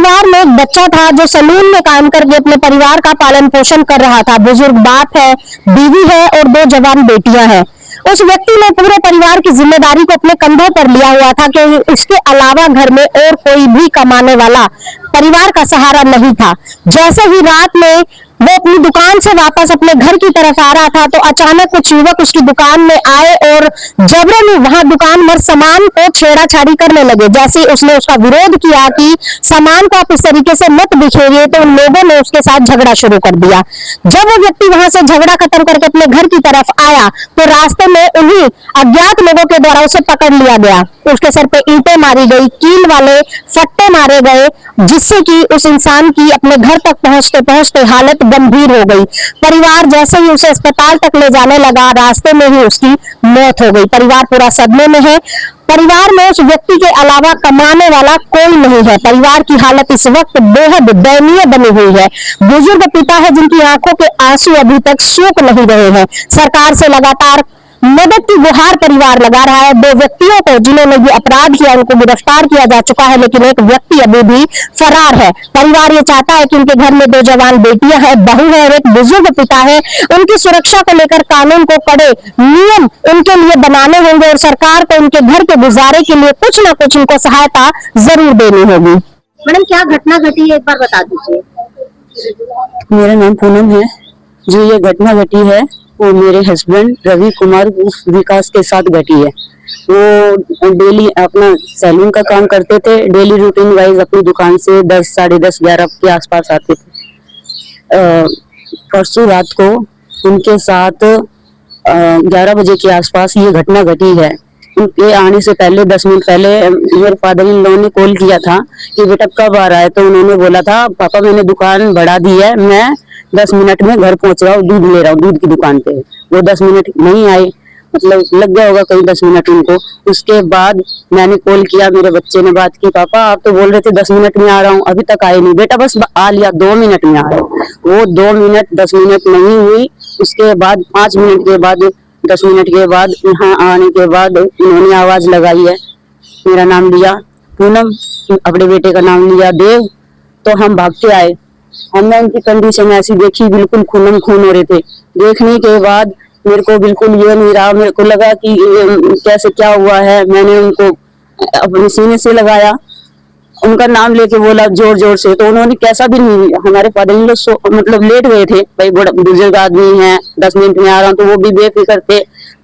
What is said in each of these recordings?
परिवार में एक बच्चा था जो सलून में काम करके अपने परिवार का पालन पोषण कर रहा था। बुजुर्ग बाप है, बीवी है और 2 जवान बेटियां हैं। उस व्यक्ति ने पूरे परिवार की जिम्मेदारी को अपने कंधों पर लिया हुआ था कि उसके अलावा घर में और कोई भी कमाने वाला परिवार का सहारा नहीं था। जैसे ही रात में वो अपनी दुकान से वापस अपने घर की तरफ आ रहा था तो अचानक कुछ युवक उसकी दुकान में आए और जबरन वहां दुकान भर सामान को छेड़ाछाड़ी करने लगे। जैसे उसने उसका विरोध किया कि सामान को आप इस तरीके से मत बिखेरिए, तो उन लोगों ने उसके साथ झगड़ा शुरू कर दिया। जब वो व्यक्ति वहां से झगड़ा खत्म करके अपने घर की तरफ आया तो रास्ते में उन्हीं अज्ञात लोगों के द्वारा उसे पकड़ लिया गया। उसके सर पे ईंटें मारी गई, कील वाले फट्टे मारे गए, जिससे कि उस इंसान की अपने घर तक पहुंचते पहुंचते हालत गंभीर हो गई। परिवार जैसे ही उसे अस्पताल तक ले जाने लगा, रास्ते में ही उसकी मौत हो गई। परिवार पूरा सदमे में है। परिवार में उस व्यक्ति के अलावा कमाने वाला कोई नहीं है। परिवार की हालत इस वक्त बेहद दयनीय बनी हुई है। बुजुर्ग पिता है जिनकी आंखों के आंसू अभी तक सूख नहीं रहे हैं। सरकार से लगातार मदद की गुहार परिवार लगा रहा है। 2 व्यक्तियों को जिन्होंने ये अपराध किया उनको गिरफ्तार किया जा चुका है, लेकिन एक व्यक्ति अभी भी फरार है। परिवार ये चाहता है कि उनके घर में 2 जवान बेटियां हैं, बहू है और एक बुजुर्ग पिता है। उनकी सुरक्षा को लेकर कानून को कड़े नियम उनके लिए बनाने होंगे और सरकार को उनके घर के गुजारे के लिए कुछ ना कुछ उनको सहायता जरूर देनी होगी। मैडम, क्या घटना घटी है, एक बार बता दीजिए। मेरा नाम पूनम है। जो ये घटना घटी है वो मेरे हस्बैंड रवि कुमार विकास के साथ घटी है। वो डेली अपना सैलून का काम करते थे। डेली रूटीन वाइज अपनी दुकान से 10, साढ़े 10, 11 के आसपास आते थे। परसों रात को उनके साथ 11 बजे के आसपास ये घटना घटी है। उनके आने से पहले 10 मिनट पहले मेरे फादर इन लॉ ने कॉल किया था कि बेटा कब आ रहा है, तो उन्होंने बोला था पापा मैंने दुकान बढ़ा दी है, मैं 10 मिनट में घर पहुंच रहा हूँ, दूध ले रहा हूँ दूध की दुकान पे। वो 10 मिनट नहीं आए, मतलब लग गया होगा कहीं 10 मिनट उनको। उसके बाद मैंने कॉल किया, मेरे बच्चे ने बात की, पापा आप तो बोल रहे थे 10 मिनट में आ रहा हूँ, अभी तक आए नहीं। बेटा बस आ लिया, 2 मिनट में आ रहा हूँ। वो 2 मिनट 10 मिनट नहीं हुई। उसके बाद 5 मिनट के बाद 10 मिनट के बाद यहाँ आने के बाद उन्होंने आवाज लगाई है, मेरा नाम लिया पूनम, अपने बेटे का नाम लिया देव। तो हम भाग के आए। हमने उनकी कंडीशन ऐसी देखी, बिल्कुल खूनम खून हो रहे थे। देखने के बाद मेरे को बिल्कुल ये नहीं रहा, मेरे को लगा कि कैसे क्या हुआ है। मैंने उनको अपने सीने से लगाया, उनका नाम लेके बोला जोर जोर से, तो उन्होंने कैसा भी नहीं। हमारे फादर इन लोग मतलब लेट गए थे, भाई बड़ा बुजुर्ग आदमी है, 10 मिनट में आ रहा हूँ, तो वो भी बेफिक्र थे,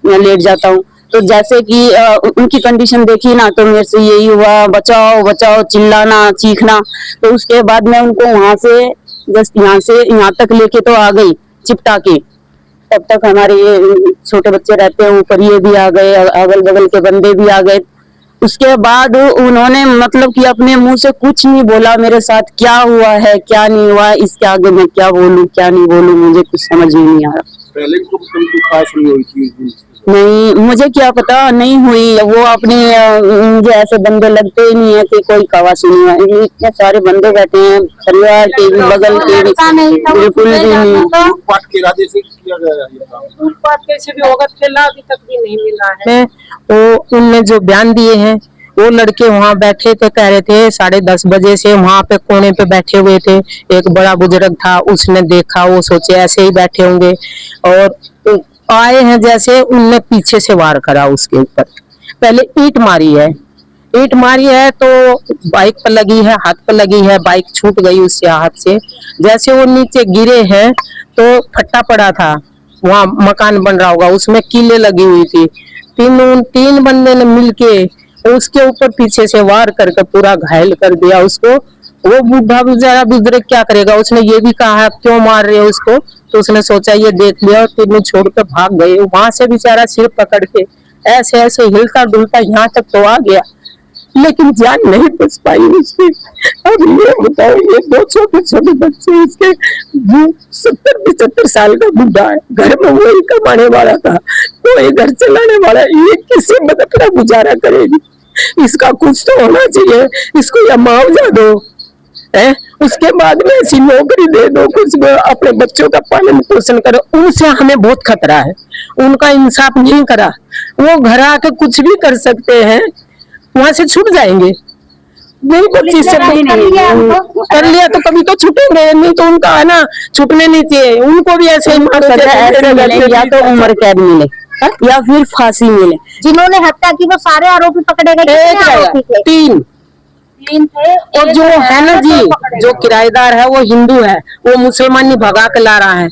मैं लेट जाता हूँ। तो जैसे कि उनकी कंडीशन देखी ना, तो मेरे से यही हुआ बचाओ बचाओ, चिल्लाना चीखना। तो उसके बाद मैं उनको वहां से जस्ट यहाँ से यहाँ तक लेके तो आ गई चिपटा के। तब तक हमारे ये छोटे बच्चे रहते हैं ऊपर, ये भी आ गए, अगल बगल के बंदे भी आ गए। उसके बाद उन्होंने मतलब कि अपने मुंह से कुछ नहीं बोला मेरे साथ, क्या हुआ है क्या नहीं हुआ, इसके आगे मैं क्या बोलूं क्या नहीं बोलूं, मुझे कुछ समझ ही नहीं आ रहा। पहले पास नहीं हुई थी? नहीं, मुझे क्या पता, नहीं हुई। वो अपने मुझे ऐसे बंदे लगते ही नहीं है कि कोई कवा सुनी है। इतने सारे बंदे बैठे हैं, परिवार के भी बगल के भी, बिल्कुल भी नहीं। लूटपाट के इरादे से किया गया है ये काम। लूटपाट कैसे भी होगा, ठेला अभी तक भी नहीं मिला है। वो उनने जो बयान दिए हैं, वो लड़के वहाँ बैठे थे, कह रहे थे 10:30 बजे से वहाँ पे कोने पे बैठे हुए थे। एक बड़ा बुजुर्ग था, उसने देखा, वो सोचे ऐसे ही बैठे होंगे और आए हैं। जैसे उनने पीछे से वार करा उसके ऊपर, पहले ईंट मारी है तो बाइक पर लगी है, हाथ पर लगी है, बाइक छूट गई उससे हाथ से। जैसे वो नीचे गिरे हैं तो फट्टा पड़ा था, वहाँ मकान बन रहा होगा, उसमें कीले लगी हुई थी। 3 बंदे ने मिलके उसके ऊपर पीछे से वार करके पूरा घायल कर दिया उसको। वो बूढ़ा बेचारा बुजुर्ग क्या करेगा, उसने ये भी कहा क्यों मार रहे हो उसको, तो उसने सोचा ये देख लिया और तीनों छोड़ कर भाग गए। वहां से बेचारा सिर पकड़ के ऐसे ऐसे हिलता डुलता यहाँ तक तो आ गया, लेकिन जान नहीं बच पाई उसकी। अब ये बताओ, ये 2 छोटे छोटे बच्चे, इसके 70-75 साल का बुढ़ा है, घर में वही कमाने वाला था, वही घर चलाने वाला, ये किसी मदद का गुजारा करेगी? इसका कुछ तो होना चाहिए, इसको या मुआवजा दो है, उसके बाद में ऐसी नौकरी दे दो, कुछ अपने बच्चों का पालन पोषण करो। उनसे हमें बहुत खतरा है, उनका इंसाफ नहीं करा। वो घर आके कुछ भी कर सकते हैं, वहां से छूट जाएंगे। नहीं 25 से पुलिस ने नहीं, कर लिया उनको? कर लिया तो कभी तो छूटेंगे, नहीं तो उनका है ना छूटने नहीं चाहिए, उनको भी ऐसे ही मार सजा देते ऐसे हैं। मिले या तो उम्र कैद मिले या फिर फांसी मिले। जिन्होंने हत्या की वो सारे आरोपी पकड़े गए? एक कितने आरोपी थे? 3 तीन थे। और जो है ना जी, जो किराएदार है वो हिंदू है, वो मुसलमानी भगा के ला रहा है,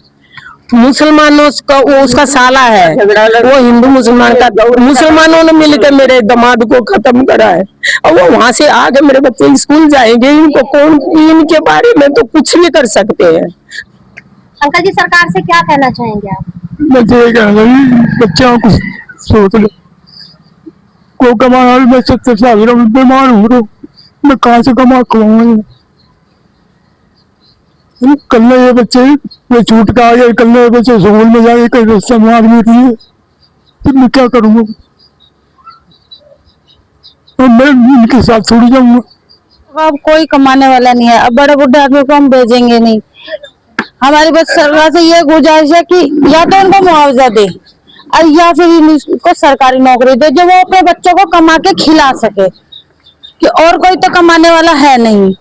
मुसलमानों का वो उसका साला है, वो हिंदू मुसलमान का, मुसलमानों ने मिलकर मेरे दामाद को खत्म करा है। और वो वहां से आगे मेरे बच्चे स्कूल जाएंगे, इनको कौन, इनके बारे में तो कुछ भी कर सकते हैं। अंकल जी, सरकार से क्या कहना चाहेंगे आप? मैं तो ये कहूँगा जी, बच्चों को सोच लो, को कमाना, मैं 70 साल का बीमार हूँ, तो मैं कहाँ से कमा खवाऊंगा? कल ये बच्चे मैं छूट का आ गया, कल ये बच्चे स्कूल में जाए, कई रास्ते में आदमी दिए, तो मैं क्या करूँगा? और मैं इनके साथ थोड़ी जाऊंगा। अब कोई कमाने वाला नहीं है, अब बड़े बुढ़े आदमी को हम भेजेंगे नहीं। हमारी बस सरकार से ये गुजारिश है कि या तो उनको मुआवजा दे और या फिर इनको सरकारी नौकरी दे, जो वो अपने बच्चों को कमा के खिला सके, कि और कोई तो कमाने वाला है नहीं।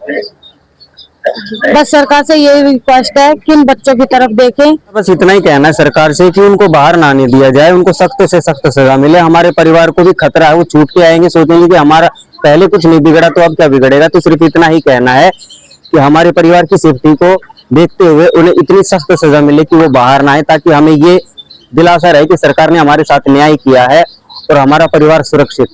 बस सरकार से यही रिक्वेस्ट है कि इन बच्चों की तरफ देखें। बस इतना ही कहना है सरकार से कि उनको बाहर ना आने दिया जाए, उनको सख्त से सख्त सजा मिले। हमारे परिवार को भी खतरा है, वो छूट के आएंगे, सोचेंगे कि हमारा पहले कुछ नहीं बिगड़ा तो अब क्या बिगड़ेगा। तो सिर्फ इतना ही कहना है कि हमारे परिवार की सेफ्टी को देखते हुए उन्हें इतनी सख्त सजा मिले कि वो बाहर ना आए, ताकि हमें ये दिलासा रहे कि सरकार ने हमारे साथ न्याय किया है और हमारा परिवार सुरक्षित